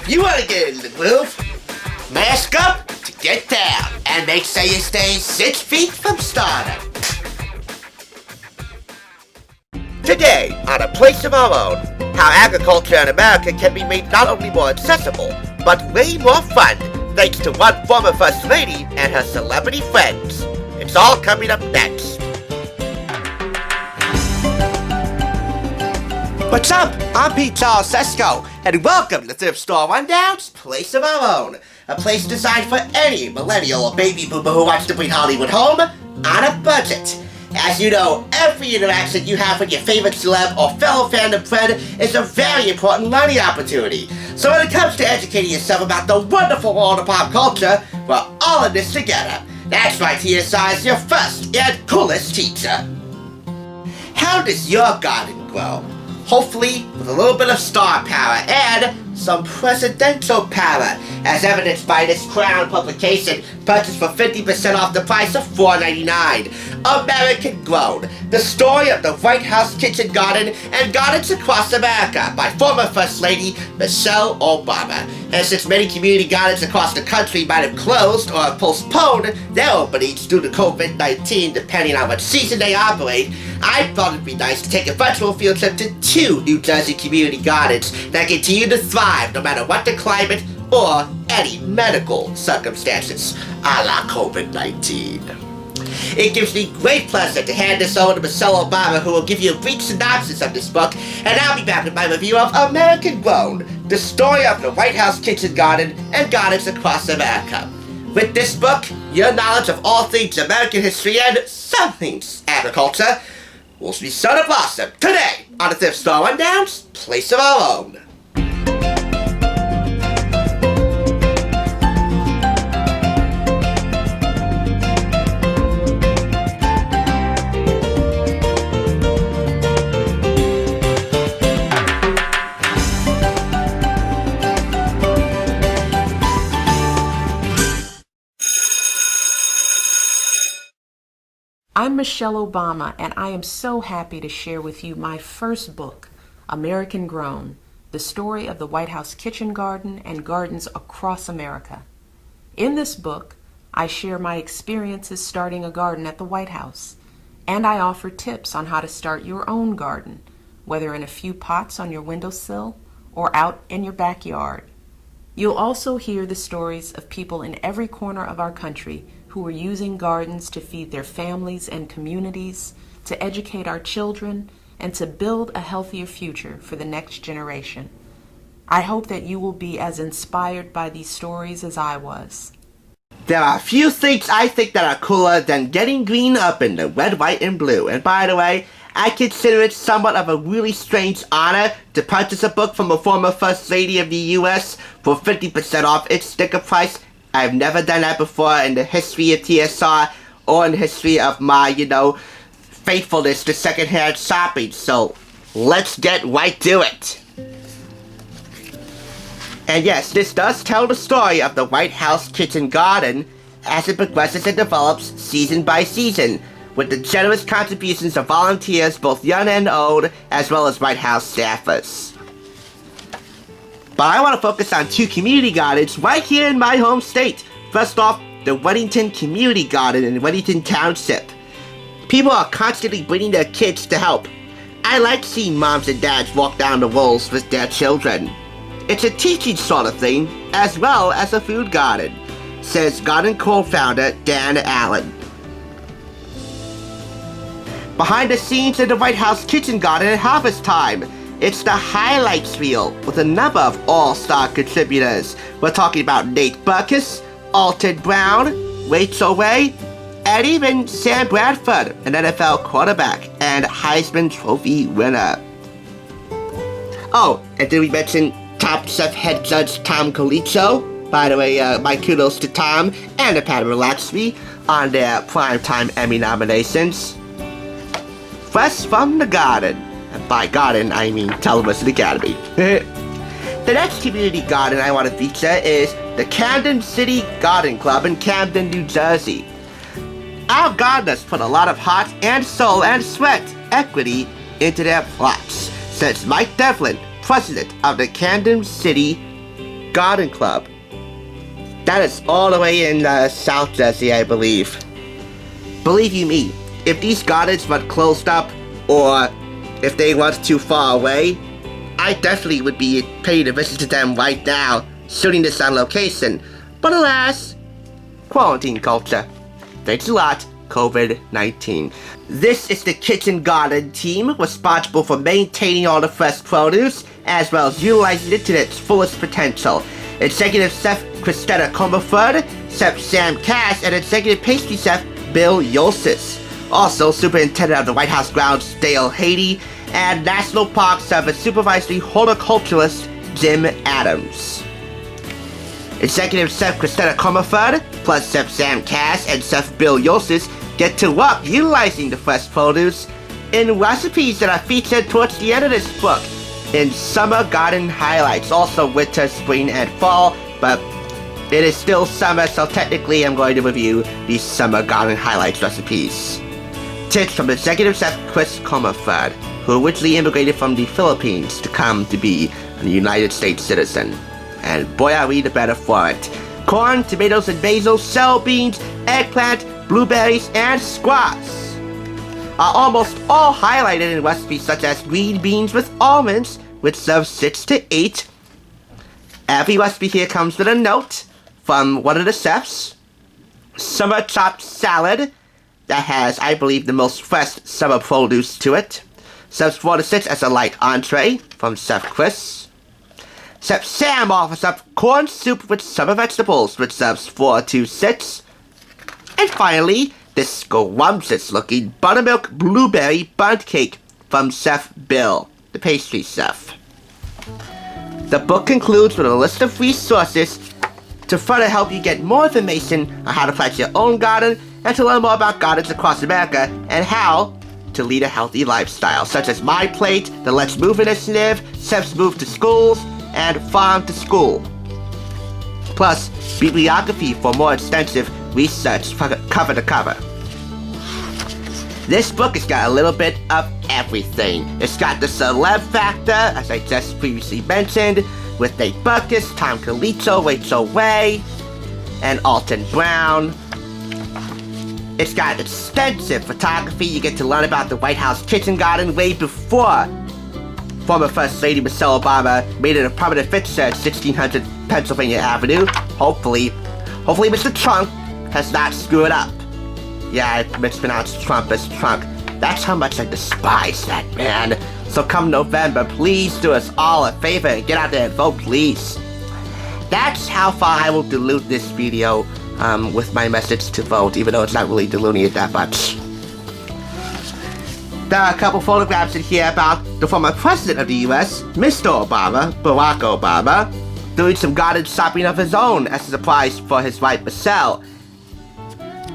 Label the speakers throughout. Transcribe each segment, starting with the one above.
Speaker 1: You want to get in the groove? Mask up to get down, and make sure you stay 6 feet from stardom. Today, on A Place of Our Own, how agriculture in America can be made not only more accessible, but way more fun, thanks to one former First Lady and her celebrity friends. It's all coming up next. What's up? I'm Pete Charles Sesko, and welcome to Thrift Store Rundown's Place of Our Own, a place designed for any millennial or baby boomer who wants to bring Hollywood home on a budget. As you know, every interaction you have with your favorite celeb or fellow fandom friend is a very important learning opportunity. So when it comes to educating yourself about the wonderful world of pop culture, we're all in this together. That's right, TSI is your first and coolest teacher. How does your garden grow? Hopefully with a little bit of star power and some presidential power, as evidenced by this Crown publication purchased for 50% off the price of $4.99. American Grown, the story of the White House kitchen garden and gardens across America by former First Lady Michelle Obama. And since many community gardens across the country might have closed or postponed their openings due to COVID-19 depending on what season they operate, I thought it'd be nice to take a virtual field trip to 2 New Jersey community gardens that continue to thrive no matter what the climate or any medical circumstances, a la COVID-19. It gives me great pleasure to hand this over to Michelle Obama, who will give you a brief synopsis of this book, and I'll be back with my review of American Grown, the story of the White House kitchen garden and gardens across America. With this book, your knowledge of all things American history and some things agriculture will be sure to blossom today on the Thrift Store Rundown's Place of Our Own.
Speaker 2: I'm Michelle Obama, and I am so happy to share with you my first book, American Grown, the story of the White House kitchen garden and gardens across America. In this book, I share my experiences starting a garden at the White House, and I offer tips on how to start your own garden, whether in a few pots on your windowsill or out in your backyard. You'll also hear the stories of people in every corner of our country who are using gardens to feed their families and communities, to educate our children, and to build a healthier future for the next generation. I hope that you will be as inspired by these stories as I was.
Speaker 1: There are a few things I think that are cooler than getting green up in the red, white, and blue. And by the way, I consider it somewhat of a really strange honor to purchase a book from a former First Lady of the U.S. for 50% off its sticker price. I've never done that before in the history of TSR or in the history of my, faithfulness to secondhand shopping. So let's get right to it. And yes, this does tell the story of the White House kitchen garden as it progresses and develops season by season, with the generous contributions of volunteers both young and old, as well as White House staffers. But I want to focus on 2 community gardens right here in my home state. First off, the Weddington Community Garden in Weddington Township. People are constantly bringing their kids to help. I like seeing moms and dads walk down the rows with their children. It's a teaching sort of thing, as well as a food garden, says garden co-founder Dan Allen. Behind the scenes in the White House kitchen garden at harvest time, it's the highlights reel with a number of all-star contributors. We're talking about Nate Burkus, Alton Brown, Rachel Ray, and even Sam Bradford, an NFL quarterback and Heisman Trophy winner. Oh, and did we mention Top Chef head judge Tom Colicho? By the way, my kudos to Tom and the Padma Lakshmi on their Primetime Emmy nominations. Fresh from the garden. And by garden, I mean Television Academy. The next community garden I want to feature is the Camden City Garden Club in Camden, New Jersey. Our gardeners put a lot of heart and soul and sweat equity into their plots, says Mike Devlin, president of the Camden City Garden Club. That is all the way in South Jersey, I believe. Believe you me, if these gardens were closed up, or if they weren't too far away, I definitely would be paying a visit to them right now, shooting this on location. But alas, quarantine culture. Thanks a lot, COVID-19. This is the kitchen garden team responsible for maintaining all the fresh produce, as well as utilizing it to its fullest potential. Executive Chef Christina Comerford, Chef Sam Cash, and Executive Pastry Chef Bill Yolsis. Also, Superintendent of the White House grounds Dale Haiti, and National Park Service Supervisory Horticulturalist Jim Adams. Executive Chef Christina Comerford, plus Chef Sam Cash and Chef Bill Yolsis get to work utilizing the fresh produce in recipes that are featured towards the end of this book in Summer Garden Highlights, also winter, spring, and fall, but it is still summer, so technically I'm going to review these Summer Garden Highlights recipes. Tips from Executive Chef Chris Comerford, who originally immigrated from the Philippines to come to be a United States citizen. And boy are we the better for it. Corn, tomatoes and basil, celery beans, eggplant, blueberries, and squash are almost all highlighted in recipes such as green beans with almonds, which serves 6 to 8. Every recipe here comes with a note from one of the chefs. Summer chopped salad that has, I believe, the most fresh summer produce to it. Serves 4 to 6 as a light entree from Chef Chris. Chef Sam offers up corn soup with summer vegetables, which serves 4 to 6. And finally, this scrumptious looking buttermilk blueberry bundt cake from Chef Bill, the pastry chef. The book concludes with a list of resources to further help you get more information on how to plant your own garden and to learn more about gardens across America and how to lead a healthy lifestyle, such as My Plate, the Let's Move initiative, Chef's Move to Schools, and Farm to School. Plus, bibliography for more extensive research cover to cover. This book has got a little bit of everything. It's got the celeb factor, as I just previously mentioned, with Nate Burkus, Tom Colicchio, Rachel Ray, and Alton Brown. It's got extensive photography. You get to learn about the White House kitchen garden way before former First Lady Michelle Obama made it a permanent fixture at 1600 Pennsylvania Avenue. Hopefully Mr. Trump has not screwed up. Yeah, I mispronounced Trump as Trunk. That's how much I despise that man. So come November, please do us all a favor and get out there and vote, please. That's how far I will dilute this video with my message to vote, even though it's not really diluting it that much. There are a couple photographs in here about the former president of the US, Mr. Obama, Barack Obama, doing some garden shopping of his own as a surprise for his wife Michelle.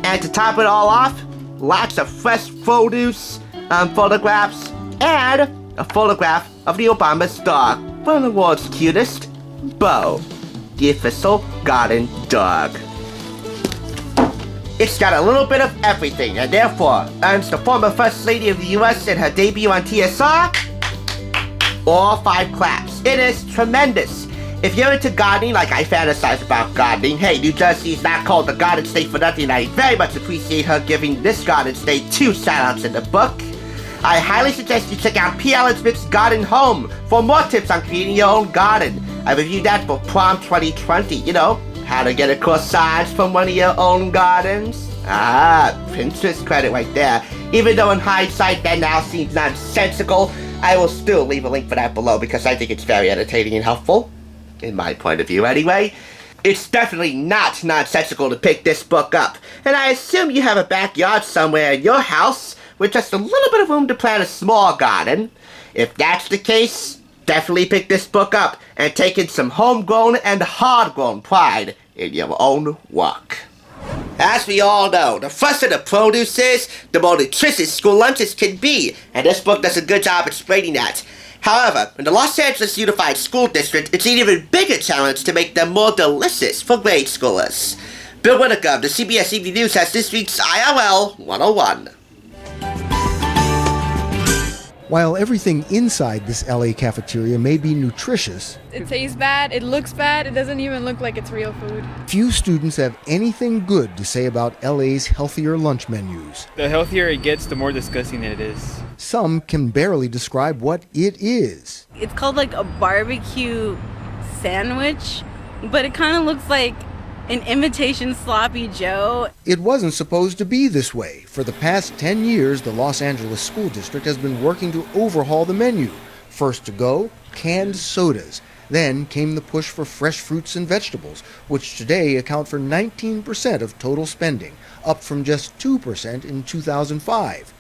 Speaker 1: And to top it all off, lots of fresh produce photographs and a photograph of the Obama's dog, one of the world's cutest, Bo, the official garden dog. It's got a little bit of everything, and therefore earns the former First Lady of the US in her debut on TSR all 5 claps. It is tremendous. If you're into gardening like I fantasize about gardening, hey, New Jersey is not called the Garden State for nothing, and I very much appreciate her giving this Garden State 2 shout-outs in the book. I highly suggest you check out P. Allen Smith's Garden Home for more tips on creating your own garden. I reviewed that for Prom 2020, you know, how to get a corsage from one of your own gardens. Ah, Pinterest credit right there. Even though in hindsight that now seems nonsensical, I will still leave a link for that below because I think it's very entertaining and helpful. In my point of view anyway. It's definitely not nonsensical to pick this book up, and I assume you have a backyard somewhere in your house with just a little bit of room to plant a small garden. If that's the case, definitely pick this book up and take in some homegrown and hard-grown pride in your own work. As we all know, the fresher the produce is, the more nutritious school lunches can be, and this book does a good job explaining that. However, in the Los Angeles Unified School District, it's an even bigger challenge to make them more delicious for grade schoolers. Bill Whitaker of the CBS Evening News has this week's IRL 101.
Speaker 3: While everything inside this LA cafeteria may be nutritious,
Speaker 4: it tastes bad, it looks bad, it doesn't even look like it's real food.
Speaker 3: few students have anything good to say about LA's healthier lunch menus.
Speaker 5: The healthier it gets, the more disgusting it is.
Speaker 3: Some can barely describe what it is.
Speaker 6: It's called like a barbecue sandwich, but it kind of looks like an imitation sloppy Joe.
Speaker 3: It wasn't supposed to be this way. For the past 10 years, the Los Angeles School District has been working to overhaul the menu. First to go, canned sodas. Then came the push for fresh fruits and vegetables, which today account for 19% of total spending, up from just 2% in 2005.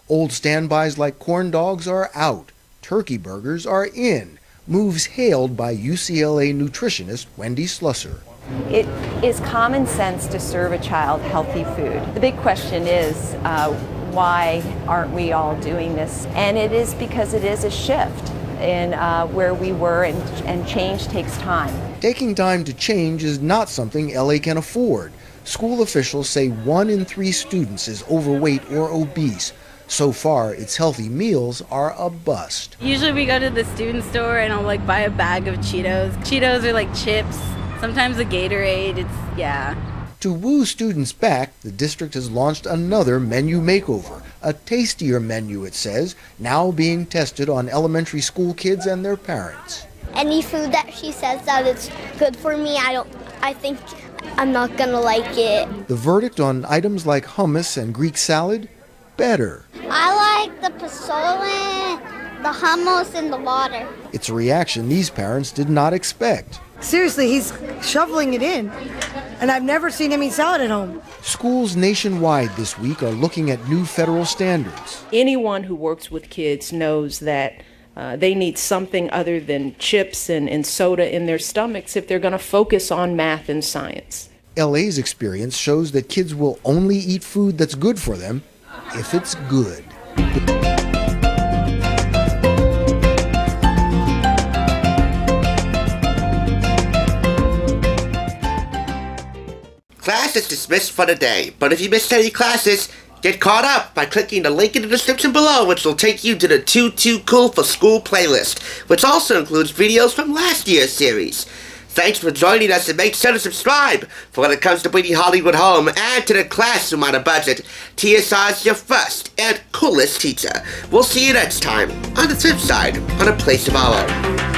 Speaker 3: Old standbys like corn dogs are out. Turkey burgers are in. Moves hailed by UCLA nutritionist Wendy Slusser.
Speaker 7: It is common sense to serve a child healthy food. The big question is, why aren't we all doing this? And it is because it is a shift in where we were, and change takes time.
Speaker 3: Taking time to change is not something LA can afford. School officials say 1 in 3 students is overweight or obese. So far, its healthy meals are a bust.
Speaker 6: Usually we go to the student store and I'll like buy a bag of Cheetos. Cheetos are like chips, sometimes a Gatorade,
Speaker 3: To woo students back, the district has launched another menu makeover. A tastier menu, it says, now being tested on elementary school kids and their parents.
Speaker 8: Any food that she says that it's good for me, I think I'm not gonna like it.
Speaker 3: The verdict on items like hummus and Greek salad? Better.
Speaker 8: I like the pozole, the hummus, and the water.
Speaker 3: It's a reaction these parents did not expect.
Speaker 9: Seriously, he's shoveling it in, and I've never seen him eat salad at home.
Speaker 3: Schools nationwide this week are looking at new federal standards.
Speaker 2: Anyone who works with kids knows that they need something other than chips and soda in their stomachs if they're going to focus on math and science.
Speaker 3: LA's experience shows that kids will only eat food that's good for them if it's good.
Speaker 1: Class is dismissed for the day, but if you missed any classes, get caught up by clicking the link in the description below, which will take you to the Too Cool for School playlist, which also includes videos from last year's series. Thanks for joining us, and make sure to subscribe for when it comes to bringing Hollywood home and to the classroom on a budget. TSR's your first and coolest teacher. We'll see you next time on the flip side on A Place of Our Own.